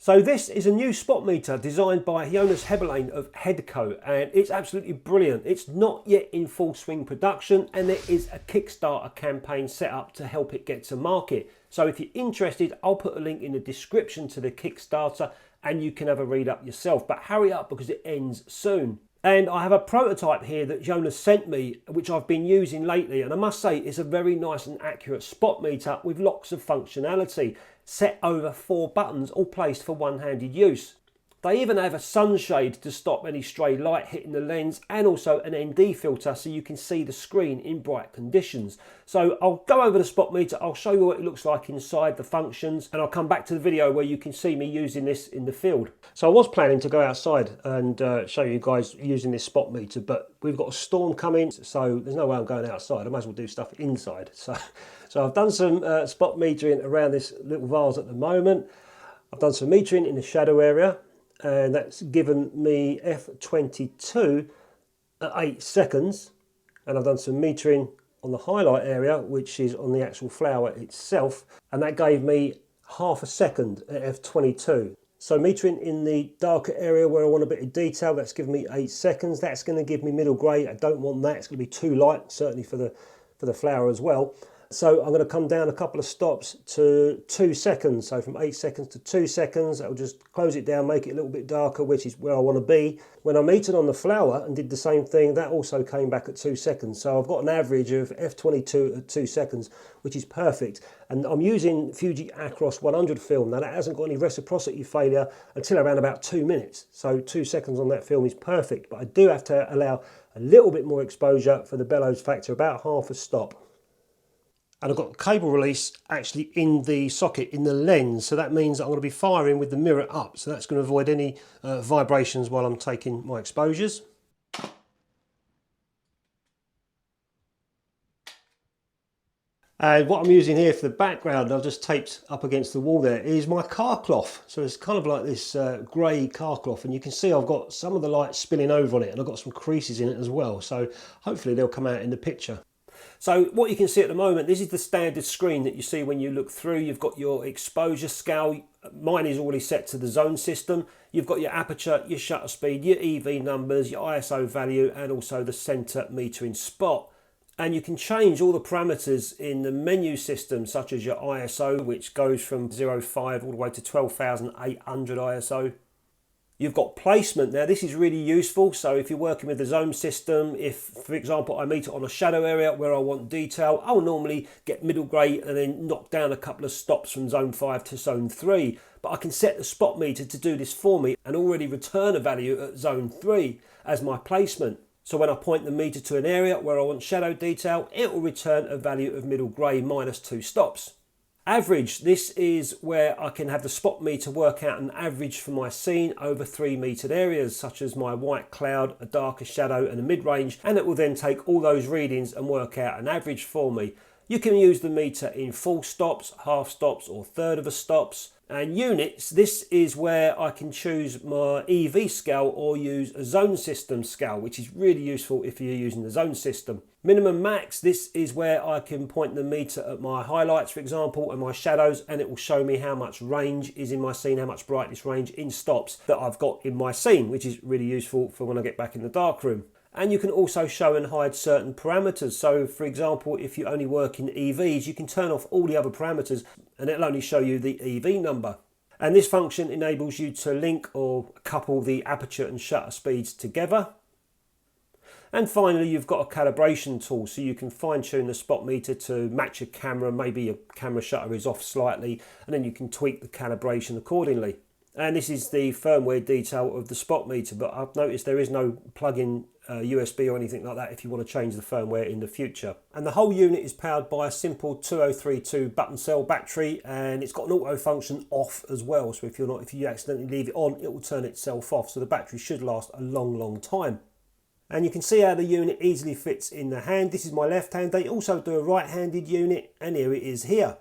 So this is a new spot meter designed by Jonas Hebelane of Hedeco, and it's absolutely brilliant. It's not yet in full swing production, and there is a Kickstarter campaign set up to help it get to market. So if you're interested, I'll put a link in the description to the Kickstarter and you can have a read up yourself. But hurry up because it ends soon. And I have a prototype here that Jonas sent me, which I've been using lately. And I must say, it's a very nice and accurate spot meter with lots of functionality, set over 4 buttons, all placed for one-handed use. They even have a sunshade to stop any stray light hitting the lens, and also an ND filter so you can see the screen in bright conditions. So I'll go over the spot meter, I'll show you what it looks like inside, the functions, and I'll come back to the video where you can see me using this in the field. So I was planning to go outside and show you guys using this spot meter, but we've got a storm coming, so there's no way I'm going outside. I might as well do stuff inside. So I've done some spot metering around this little vase at the moment. I've done some metering in the shadow area, and that's given me f22 at 8 seconds. And I've done some metering on the highlight area, which is on the actual flower itself, and that gave me ½ second at f22. So metering in the darker area where I want a bit of detail, that's given me 8 seconds. That's going to give me middle grey. I don't want that. It's going to be too light, certainly for the flower as well. So I'm going to come down a couple of stops to 2 seconds. So from 8 seconds to 2 seconds, I'll just close it down, make it a little bit darker, which is where I want to be. When I metered on the flower and did the same thing, that also came back at 2 seconds. So I've got an average of f22 at 2 seconds, which is perfect. And I'm using Fuji Acros 100 film. Now that hasn't got any reciprocity failure until around about 2 minutes. So 2 seconds on that film is perfect. But I do have to allow a little bit more exposure for the bellows factor, about ½ a stop. And I've got the cable release actually in the socket in the lens, so that means that I'm going to be firing with the mirror up, so that's going to avoid any vibrations while I'm taking my exposures. And what I'm using here for the background, I've just taped up against the wall there, is my car cloth. So it's kind of like this grey car cloth, and you can see I've got some of the light spilling over on it, and I've got some creases in it as well, so hopefully they'll come out in the picture. So what you can see at the moment, this is the standard screen that you see when you look through. You've got your exposure scale. Mine is already set to the zone system. You've got your aperture, your shutter speed, your EV numbers, your ISO value, and also the center metering spot. And you can change all the parameters in the menu system, such as your ISO, which goes from 0.5 all the way to 12,800 ISO. You've got placement. Now this is really useful, so if you're working with the zone system, if for example I meter on a shadow area where I want detail, I'll normally get middle grey and then knock down a couple of stops from zone 5 to zone 3. But I can set the spot meter to do this for me and already return a value at zone 3 as my placement. So when I point the meter to an area where I want shadow detail, it will return a value of middle grey -2 stops. Average, this is where I can have the spot meter work out an average for my scene over 3 metered areas, such as my white cloud, a darker shadow and a mid-range, and it will then take all those readings and work out an average for me. You can use the meter in full stops, half stops or third of a stops. And units, this is where I can choose my EV scale or use a zone system scale, which is really useful if you're using the zone system. Minimum max, this is where I can point the meter at my highlights, for example, and my shadows, and it will show me how much range is in my scene, how much brightness range in stops that I've got in my scene, which is really useful for when I get back in the darkroom. And you can also show and hide certain parameters. So for example, if you only work in EVs, you can turn off all the other parameters and it'll only show you the EV number. And this function enables you to link or couple the aperture and shutter speeds together. And finally, you've got a calibration tool, so you can fine tune the spot meter to match your camera. Maybe your camera shutter is off slightly, and then you can tweak the calibration accordingly. And this is the firmware detail of the spot meter, but I've noticed there is no plug-in USB or anything like that if you want to change the firmware in the future. And the whole unit is powered by a simple 2032 button cell battery, and it's got an auto function off as well. So if you accidentally leave it on, it will turn itself off. So the battery should last a long time. And you can see how the unit easily fits in the hand. This is my left hand. They also do a right-handed unit, and here it is here.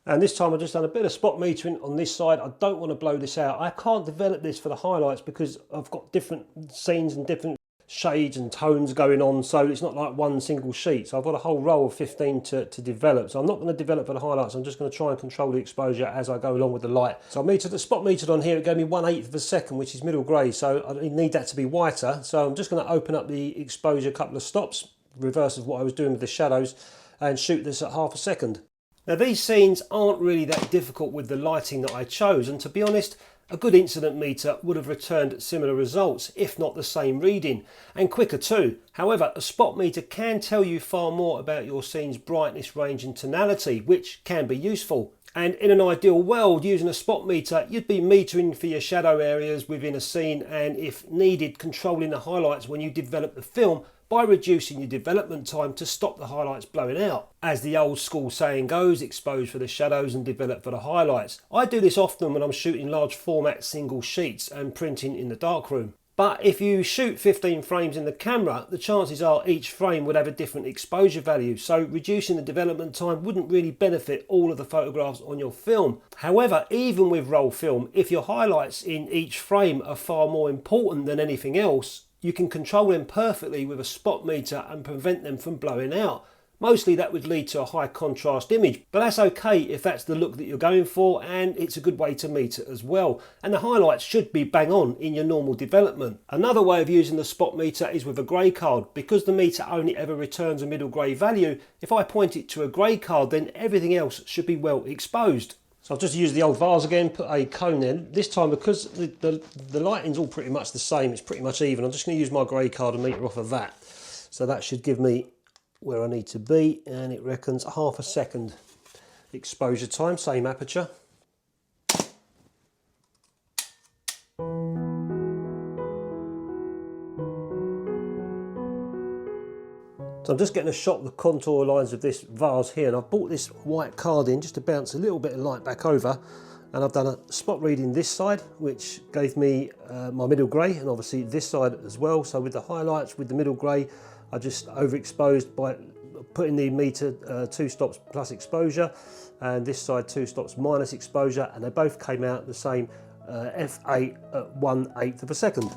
And this time I've just done a bit of spot metering on this side. I don't want to blow this out. I can't develop this for the highlights because I've got different scenes and different shades and tones going on, so it's not like one single sheet. So I've got a whole row of 15 to develop. So I'm not going to develop for the highlights, I'm just going to try and control the exposure as I go along with the light. So I metered the spot metered on here, it gave me 1/8 of a second, which is middle grey, so I need that to be whiter. So I'm just going to open up the exposure a couple of stops, reverse of what I was doing with the shadows, and shoot this at 1/2 a second. Now these scenes aren't really that difficult with the lighting that I chose, and to be honest, a good incident meter would have returned similar results, if not the same reading, and quicker too. However, a spot meter can tell you far more about your scene's brightness, range and tonality, which can be useful. And in an ideal world, using a spot meter, you'd be metering for your shadow areas within a scene, and if needed, controlling the highlights when you develop the film by reducing your development time to stop the highlights blowing out. As the old school saying goes, expose for the shadows and develop for the highlights. I do this often when I'm shooting large format single sheets and printing in the darkroom. But if you shoot 15 frames in the camera, the chances are each frame would have a different exposure value, so reducing the development time wouldn't really benefit all of the photographs on your film. However, even with roll film, if your highlights in each frame are far more important than anything else, you can control them perfectly with a spot meter and prevent them from blowing out. Mostly that would lead to a high contrast image, but that's okay if that's the look that you're going for, and it's a good way to meter as well. And the highlights should be bang on in your normal development. Another way of using the spot meter is with a grey card. Because the meter only ever returns a middle grey value, if I point it to a grey card, then everything else should be well exposed. So I've just used the old vase again, put a cone in. This time, because the lighting's all pretty much the same, it's pretty much even, I'm just going to use my grey card and meter off of that. So that should give me where I need to be, and it reckons 1/2 a second exposure time, same aperture. So I'm just getting a shot of the contour lines of this vase here, and I've brought this white card in just to bounce a little bit of light back over, and I've done a spot reading this side, which gave me my middle grey, and obviously this side as well. So with the highlights, with the middle grey, I just overexposed by putting the meter 2 stops plus exposure, and this side 2 stops minus exposure, and they both came out the same f8 at 1/8 of a second.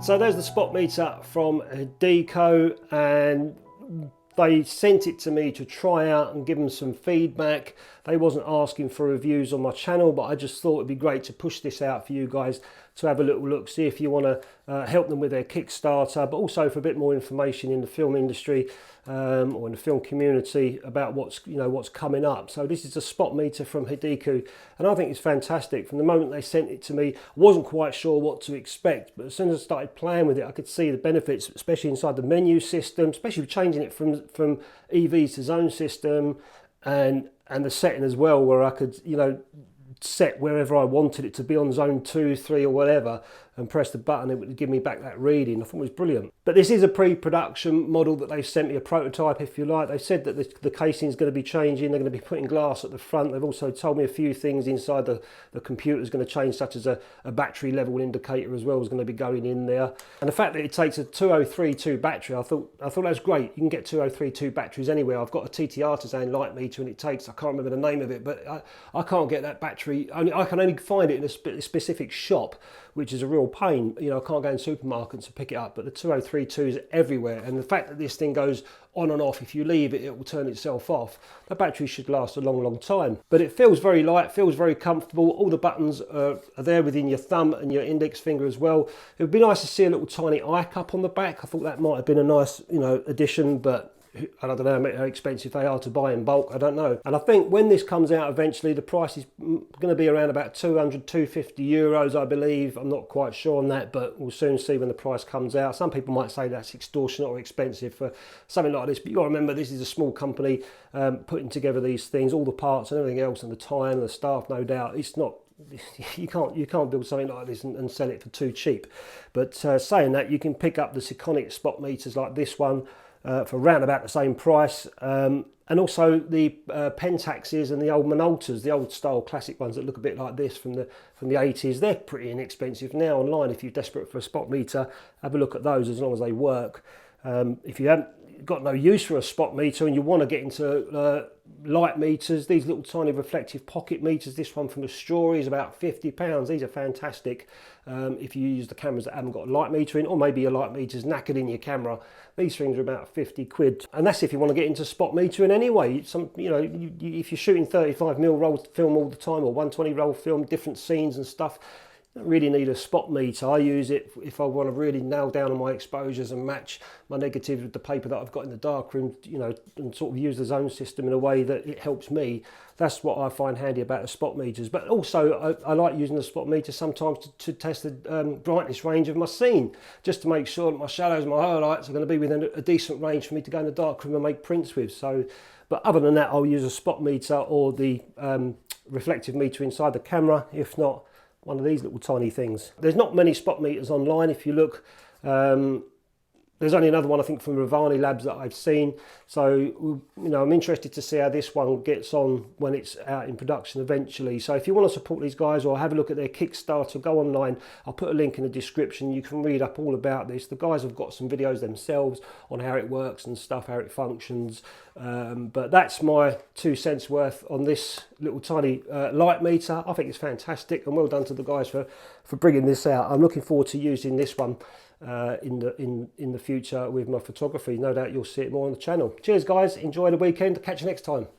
So there's the spot meter from Hedeco, and they sent it to me to try out and give them some feedback. They wasn't asking for reviews on my channel, but I just thought it'd be great to push this out for you guys to have a little look, see if you want to help them with their Kickstarter, but also for a bit more information in the film industry or in the film community about what's coming up. So this is a spot meter from Hedeco, and I think it's fantastic. From the moment they sent it to me, I wasn't quite sure what to expect, but as soon as I started playing with it, I could see the benefits, especially inside the menu system, especially changing it from EV to zone system, and the setting as well, where I could set wherever I wanted it to be on zone 2, 3 or whatever, and press the button, it would give me back that reading. I thought it was brilliant. But this is a pre-production model that they've sent me, a prototype if you like. They said that the casing is going to be changing, they're going to be putting glass at the front. They've also told me a few things inside the computer is going to change, such as a battery level indicator as well is going to be going in there. And the fact that it takes a 2032 battery, I thought that's great. You can get 2032 batteries anywhere. I've got a TT Artisan light meter, and it takes, I can't remember the name of it, but I can't get that battery. I can only find it in a specific shop, which is a real pain. I can't go in supermarkets to pick it up, but the 2032 is everywhere. And the fact that this thing goes on and off. If you leave it, it will turn itself off. The battery should last a long time. But it feels very light, feels very comfortable. All the buttons are there within your thumb and your index finger as well. It would be nice to see a little tiny eye cup on the back. I thought that might have been a nice, you know, addition, but I don't know how expensive they are to buy in bulk, I don't know. And I think when this comes out eventually, the price is going to be around about 200, 250 euros, I believe. I'm not quite sure on that, but we'll soon see when the price comes out. Some people might say that's extortionate or expensive for something like this, but you've got to remember this is a small company putting together these things, all the parts and everything else, and the time and the staff, no doubt. It's not, you can't build something like this and sell it for too cheap. But saying that, you can pick up the Sekonic spot meters like this one for around about the same price, and also the Pentaxes and the old Minoltas, the old style classic ones that look a bit like this from the 80s. They're pretty inexpensive now online. If you're desperate for a spot meter, have a look at those as long as they work. If you haven't got no use for a spot meter and you want to get into light meters, these little tiny reflective pocket meters, this one from the Story is about £50. These are fantastic if you use the cameras that haven't got a light meter in, or maybe your light meter's knackered in your camera. These things are about 50 quid, and that's if you want to get into spot metering anyway. If you're shooting 35mm roll film all the time, or 120 roll film, different scenes and stuff, you don't really need a spot meter. I use it if I want to really nail down on my exposures and match my negatives with the paper that I've got in the darkroom, you know, and sort of use the zone system in a way that it helps me. That's what I find handy about the spot meters. But also I like using the spot meter sometimes to test the brightness range of my scene, just to make sure that my shadows and my highlights are going to be within a decent range for me to go in the darkroom and make prints with. So, but other than that, I'll use a spot meter or the reflective meter inside the camera, if not one of these little tiny things. There's not many spot meters online. If you look, there's only another one I think from Ravani Labs that I've seen. So, you know, I'm interested to see how this one gets on when it's out in production eventually. So if you want to support these guys or have a look at their Kickstarter, go online. I'll put a link in the description. You can read up all about this. The guys have got some videos themselves on how it works and stuff, how it functions. But that's my 2 cents worth on this little tiny light meter. I think it's fantastic, and well done to the guys for bringing this out. I'm looking forward to using this one in the future with my photography. No doubt you'll see it more on the channel. Cheers guys, enjoy the weekend, catch you next time.